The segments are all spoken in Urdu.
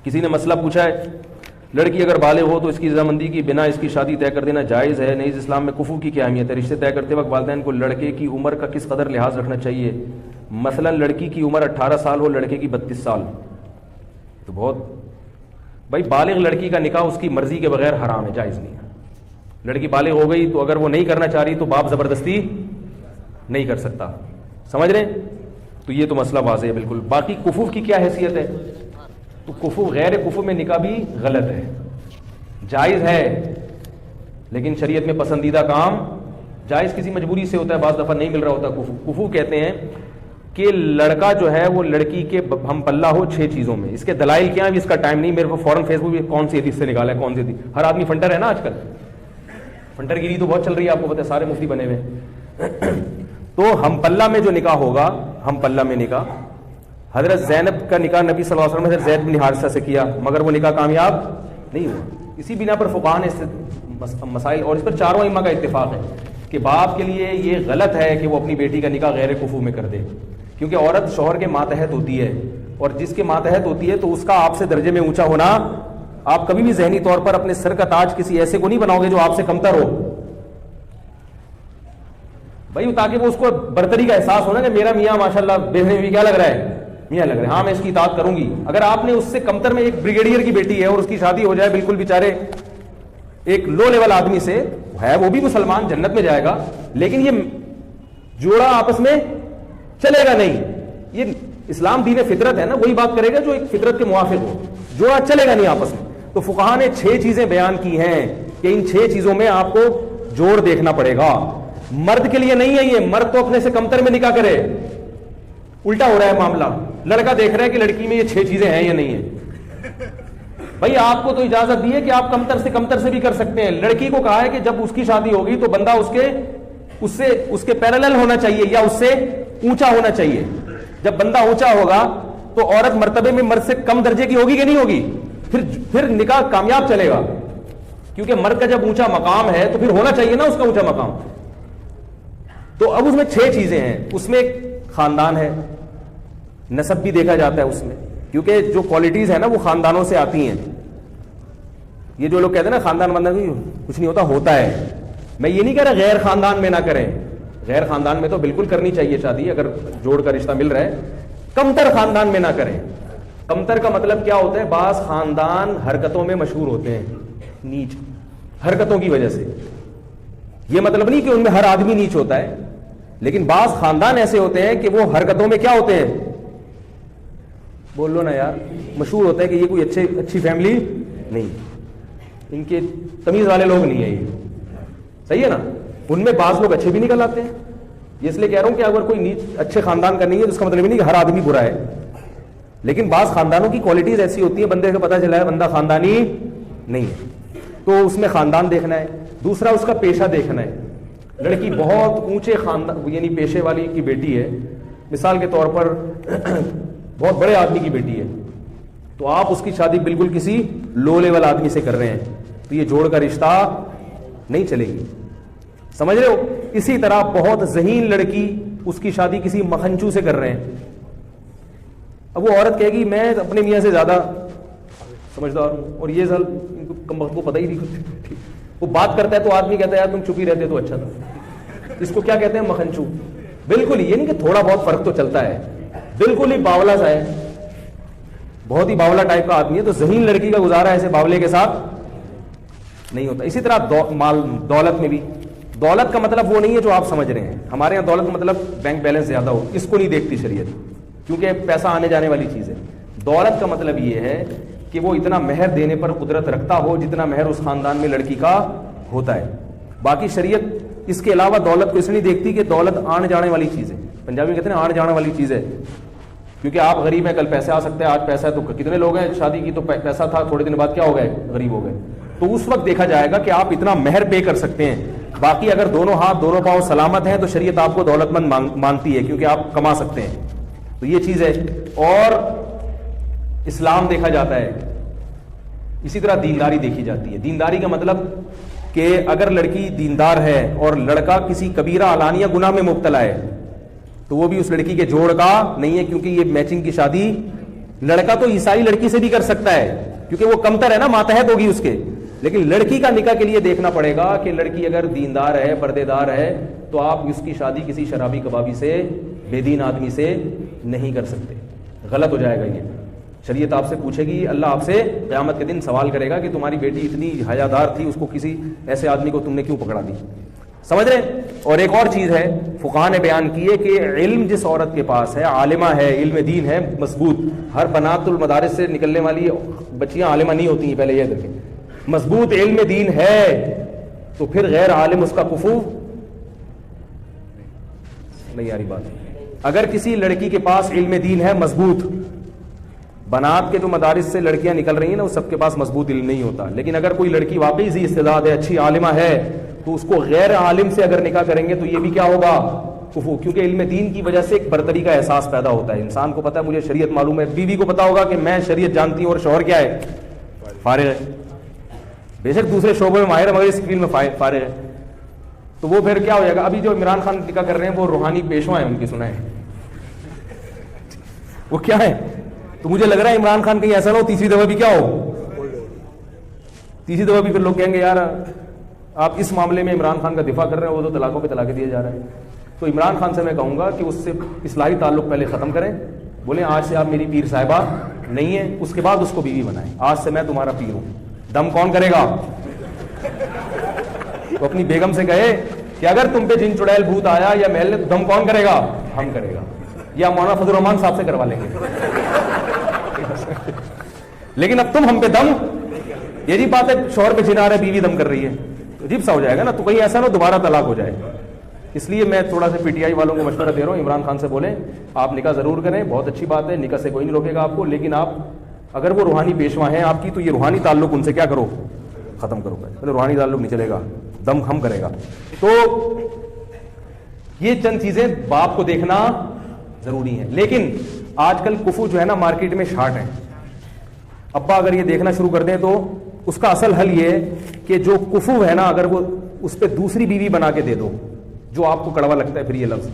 کسی نے مسئلہ پوچھا ہے لڑکی اگر بالغ ہو تو اس کی رضامندی کی بنا اس کی شادی طے کر دینا جائز ہے؟ نیز اسلام میں کفو کی کیا اہمیت ہے؟ رشتے طے کرتے وقت والدین کو لڑکے کی عمر کا کس قدر لحاظ رکھنا چاہیے؟ مثلا لڑکی کی عمر 18 سال ہو, لڑکے کی 32 سال, تو بہت بھائی بالغ لڑکی کا نکاح اس کی مرضی کے بغیر حرام ہے, جائز نہیں ہے. لڑکی بالغ ہو گئی تو اگر وہ نہیں کرنا چاہ رہی تو باپ زبردستی نہیں کر سکتا, سمجھ رہے ہیں؟ تو یہ تو مسئلہ واضح ہے بالکل. باقی کفو کی کیا حیثیت ہے؟ تو کفو غیر کفو میں نکاح بھی غلط ہے, جائز ہے لیکن شریعت میں پسندیدہ کام جائز کسی مجبوری سے ہوتا ہے, بعض دفعہ نہیں مل رہا ہوتا. کفو کہتے ہیں کہ لڑکا جو ہے وہ لڑکی کے ہم پلہ ہو 6 چیزوں میں. اس کے دلائل کیا ہیں اس کا ٹائم نہیں, میرے کو فوراً فیس بک کون سی حدیث سے نکالا ہے, کون سی حدیث. ہر آدمی فنٹر ہے نا آج کل, فنٹر گیری تو بہت چل رہی ہے, آپ کو پتہ ہے, سارے مفتی بنے ہوئے. تو ہم پلہ میں جو نکاح ہوگا, ہم پلہ میں نکاح, حضرت زینب کا نکاح نبی صلی اللہ علیہ وسلم نے حضرت زید بن حارثہ سے کیا, مگر وہ نکاح کامیاب نہیں ہوا. اسی بنا پر فقہاء نے مسائل, اور اس پر چاروں ائمہ کا اتفاق ہے کہ باپ کے لیے یہ غلط ہے کہ وہ اپنی بیٹی کا نکاح غیر کفو میں کر دے, کیونکہ عورت شوہر کے ماتحت ہوتی ہے, اور جس کے ماتحت ہوتی ہے تو اس کا آپ سے درجے میں اونچا ہونا, آپ کبھی بھی ذہنی طور پر اپنے سر کا تاج کسی ایسے کو نہیں بناؤ گے جو آپ سے کمتر ہو بھائی, تاکہ وہ اس کو برتری کا احساس ہونا کہ میرا میاں ماشاءاللہ بہنے بھی کیا لگ رہا ہے, میاں لگ رہا ہے, ہاں میں اس کی اطاعت کروں گی. اگر آپ نے اس سے کمتر میں ایک بریگیڈیئر کی بیٹی ہے اور اس کی شادی ہو جائے بالکل بیچارے ایک لو لیول آدمی سے, ہے وہ بھی مسلمان, جنت میں جائے گا, لیکن یہ جوڑا آپس میں چلے گا نہیں. یہ اسلام دین فطرت ہے نا, وہی بات کرے گا جو ایک فطرت کے موافق ہو, جوڑا چلے گا نہیں آپس میں. تو فقہاء نے 6 چیزیں بیان کی ہیں کہ ان 6 چیزوں میں آپ کو جوڑ دیکھنا پڑے گا. مرد کے لیے نہیں ہے یہ, مرد تو اپنے سے کمتر میں نکاح کرے. الٹا ہو رہا ہے معاملہ, لڑکا دیکھ رہا ہے کہ لڑکی میں یہ 6 چیزیں ہیں یا نہیں ہیں. بھائی آپ کو تو اجازت دی ہے کہ آپ کمتر سے بھی کر سکتے ہیں. لڑکی کو کہا ہے کہ جب اس کی شادی ہوگی تو بندہ اس کے پیرالل ہونا چاہیے یا اس سے اونچا ہونا چاہیے. جب بندہ اونچا ہوگا تو عورت مرتبے میں مرد سے کم درجے کی ہوگی کہ نہیں ہوگی, پھر نکاح کامیاب چلے گا, کیونکہ مرد کا جب اونچا مقام ہے تو پھر ہونا چاہیے نا اس کا اونچا مقام. تو اب اس میں 6 چیزیں ہیں. اس میں خاندان ہے, نسب بھی دیکھا جاتا ہے اس میں, کیونکہ جو کوالٹیز ہیں نا وہ خاندانوں سے آتی ہیں. یہ جو لوگ کہتے ہیں نا خاندان بندہ کچھ نہیں ہوتا ہے, میں یہ نہیں کہہ رہا غیر خاندان میں نہ کریں, غیر خاندان میں تو بالکل کرنی چاہیے شادی اگر جوڑ کا رشتہ مل رہا ہے. کمتر خاندان میں نہ کریں. کمتر کا مطلب کیا ہوتا ہے, بعض خاندان حرکتوں میں مشہور ہوتے ہیں, نیچ حرکتوں کی وجہ سے. یہ مطلب نہیں کہ ان میں ہر آدمی نیچ ہوتا ہے, لیکن بعض خاندان ایسے ہوتے ہیں کہ وہ حرکتوں میں کیا ہوتے ہیں, بول لو نا یار, مشہور ہوتا ہے کہ یہ کوئی اچھی فیملی نہیں, ان کے تمیز والے لوگ نہیں ہیں یہ, صحیح ہے نا. ان میں بعض لوگ اچھے بھی نکل آتے ہیں. یہ اس لیے کہہ رہا ہوں کہ اگر کوئی اچھے خاندان کا نہیں ہے تو اس کا مطلب نہیں کہ ہر آدمی برا ہے, لیکن بعض خاندانوں کی کوالٹیز ایسی ہوتی ہیں بندے کا پتہ چلا ہے بندہ خاندانی نہیں ہے, تو اس میں خاندان دیکھنا ہے. دوسرا اس کا پیشہ دیکھنا ہے. لڑکی بہت اونچے خاندان یعنی پیشے والی کی بیٹی ہے, مثال کے طور پر بہت بڑے آدمی کی بیٹی ہے, تو آپ اس کی شادی بالکل کسی لو لیول آدمی سے کر رہے ہیں, تو یہ جوڑ کا رشتہ نہیں چلے گی, سمجھ رہے ہو. اسی طرح بہت ذہین لڑکی, اس کی شادی کسی مکھنچو سے کر رہے ہیں. اب وہ عورت کہے گی میں اپنے میاں سے زیادہ سمجھدار ہوں, اور یہ کم وقت کو پتہ ہی نہیں. وہ بات کرتا ہے تو آدمی کہتا ہے یار تم چپ ہی رہتے تو اچھا تھا. اس کو کیا کہتے ہیں, مکھنچو. بالکل یہ نہیں کہ تھوڑا بہت فرق تو چلتا ہے, بالکل ہی باولا سا ہے, بہت ہی باولا ٹائپ کا آدمی ہے, تو ذہین لڑکی کا گزارا ایسے باولے کے ساتھ نہیں ہوتا. اسی طرح مال دولت میں بھی, دولت کا مطلب وہ نہیں ہے جو آپ سمجھ رہے ہیں. ہمارے یہاں دولت کا مطلب بینک بیلنس زیادہ ہو, اس کو نہیں دیکھتی شریعت, کیونکہ پیسہ آنے جانے والی چیز ہے. دولت کا مطلب یہ ہے کہ وہ اتنا مہر دینے پر قدرت رکھتا ہو جتنا مہر اس خاندان میں لڑکی کا ہوتا ہے. باقی شریعت اس کے علاوہ دولت کو اس لیے دیکھتی کہ دولت آنے جانے والی چیز ہے. پنجابی میں کہتے ہیں آنے جانے والی چیز ہے, کیونکہ آپ غریب ہیں کل پیسے آ سکتے ہیں, آج پیسہ ہے تو کتنے لوگ ہیں شادی کی تو پیسہ تھا تھوڑے دن بعد کیا ہو گئے, غریب ہو گئے. تو اس وقت دیکھا جائے گا کہ آپ اتنا مہر پے کر سکتے ہیں. باقی اگر دونوں ہاتھ دونوں پاؤں سلامت ہیں تو شریعت آپ کو دولت مند مانتی ہے, کیونکہ آپ کما سکتے ہیں. تو یہ چیز ہے. اور اسلام دیکھا جاتا ہے, اسی طرح دینداری دیکھی جاتی ہے. دینداری کا مطلب کہ اگر لڑکی دیندار ہے اور لڑکا کسی کبیرہ علانیہ گناہ میں مبتلا ہے تو وہ بھی اس لڑکی کے جوڑ کا نہیں ہے, کیونکہ یہ میچنگ کی شادی لڑکا تو عیسائی لڑکی سے بھی کر سکتا ہے کیونکہ وہ کمتر ہے نا، ماتحت ہوگی اس کے، لیکن لڑکی کا نکاح کے لیے دیکھنا پڑے گا کہ لڑکی اگر دیندار ہے، پردے دار ہے، تو آپ اس کی شادی کسی شرابی کبابی سے، بے دین آدمی سے نہیں کر سکتے، غلط ہو جائے گا یہ. شریعت آپ سے پوچھے گی، اللہ آپ سے قیامت کے دن سوال کرے گا کہ تمہاری بیٹی اتنی حیادار تھی، اس کو کسی ایسے آدمی کو تم نے کیوں پکڑا دی. سمجھ رہے ہیں؟ اور ایک اور چیز ہے فقہاء نے بیان کی ہے کہ علم جس عورت کے پاس ہے، عالمہ ہے، علم دین ہے مضبوط، ہر بنات المدارس سے نکلنے والی بچیاں عالمہ نہیں ہوتی ہیں، پہلے یہ دیکھیں، مضبوط علم دین ہے تو پھر غیر عالم اس کا کفو نہیں آ رہی بات. اگر کسی لڑکی کے پاس علم دین ہے مضبوط، بنات کے جو مدارس سے لڑکیاں نکل رہی ہیں نا، وہ سب کے پاس مضبوط علم نہیں ہوتا، لیکن اگر کوئی لڑکی واقعی ذی استعداد ہے، اچھی عالمہ ہے، تو اس کو غیر عالم سے اگر نکاح کریں گے تو یہ بھی کیا ہوگا؟ کفو. کیونکہ علم دین کی وجہ سے ایک برتری کا احساس پیدا ہوتا ہے. انسان کو پتا ہے مجھے شریعت معلوم ہے، بیوی کو پتا ہوگا کہ میں شریعت جانتی ہوں اور شوہر کیا ہے؟ فارغ ہے. بے شک دوسرے شعبوں میں ماہر ہے مگر اس فیلڈ میں فارغ ہے. تو وہ پھر کیا ہو جائے گا؟ ابھی جو عمران خان نکاح کر رہے ہیں وہ روحانی پیشوا ہیں، ان کی سنا ہے وہ کیا ہے؟ تو مجھے لگ رہا ہے عمران خان کہیں ایسا نہ ہو تیسری دفعہ بھی کیا ہو، تیسری دفعہ بھی پھر لوگ کہیں گے یار آپ اس معاملے میں عمران خان کا دفاع کر رہے ہیں، وہ تو طلاقوں پہ طلاق دیے جا رہے ہیں. تو عمران خان سے میں کہوں گا کہ اس سے اصلاحی تعلق پہلے ختم کریں، بولیں آج سے آپ میری پیر صاحبہ نہیں ہیں، اس کے بعد اس کو بیوی بنائیں، آج سے میں تمہارا پیر ہوں. دم کون کرے گا؟ تو اپنی بیگم سے کہے کہ اگر تم پہ جن چڑیل بھوت آیا یا محل نے، تو دم کون کرے گا؟ ہم کرے گا، یا مولانا فضل الرحمان صاحب سے کروا لیں گے. لیکن اب تم ہم پہ دم، یہ جی بات ہے شوہر پہ جن آ رہا ہے، بیوی دم کر رہی ہے، عجیب سا ہو جائے گا نا. تو کہیں ایسا نہ دوبارہ طلاق ہو جائے. اس لیے میں تھوڑا سا پی ٹی آئی والوں کو مشورہ دے رہا ہوں، عمران خان سے بولیں آپ نکاح ضرور کریں، بہت اچھی بات ہے، نکاح سے کوئی نہیں روکے گا آپ کو، لیکن آپ اگر وہ روحانی پیشوا ہیں آپ کی تو یہ روحانی تعلق ان سے کیا کرو؟ ختم کرو. روحانی تعلق نہیں چلے گا، دم ہم کرے گا. تو یہ چند چیزیں باپ کو دیکھنا ضروری ہیں. لیکن آج کل کفو جو ہے نا مارکیٹ میں شارٹ ہے. ابا اگر یہ دیکھنا شروع کر دیں تو اس کا اصل حل یہ ہے کہ جو کفو ہے نا، اگر وہ اس پہ دوسری بیوی بنا کے دے دو، جو آپ کو کڑوا لگتا ہے پھر یہ لفظ،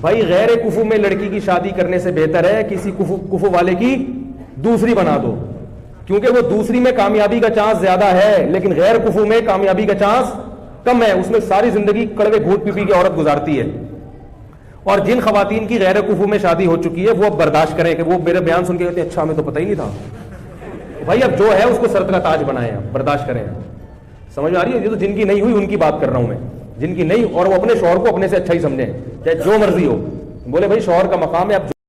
بھائی غیر کفو میں لڑکی کی شادی کرنے سے بہتر ہے کسی کفو والے کی دوسری بنا دو، کیونکہ وہ دوسری میں کامیابی کا چانس زیادہ ہے، لیکن غیر کفو میں کامیابی کا چانس کم ہے. اس میں ساری زندگی کڑوے گھونٹ پی پی کے عورت گزارتی ہے. اور جن خواتین کی غیر کفو میں شادی ہو چکی ہے وہ اب برداشت کریں کہ وہ میرے بیان سن کے کہتے ہیں اچھا ہمیں تو پتہ ہی نہیں تھا. بھائی اب جو ہے اس کو سر کا تاج بنائیں، برداشت کریں. سمجھ آ رہی ہے؟ یہ تو جن کی نہیں ہوئی ان کی بات کر رہا ہوں میں، جن کی نہیں، اور وہ اپنے شوہر کو اپنے سے اچھا ہی سمجھیں، چاہے جو مرضی ہو. بولے بھائی شوہر کا مقام ہے، اب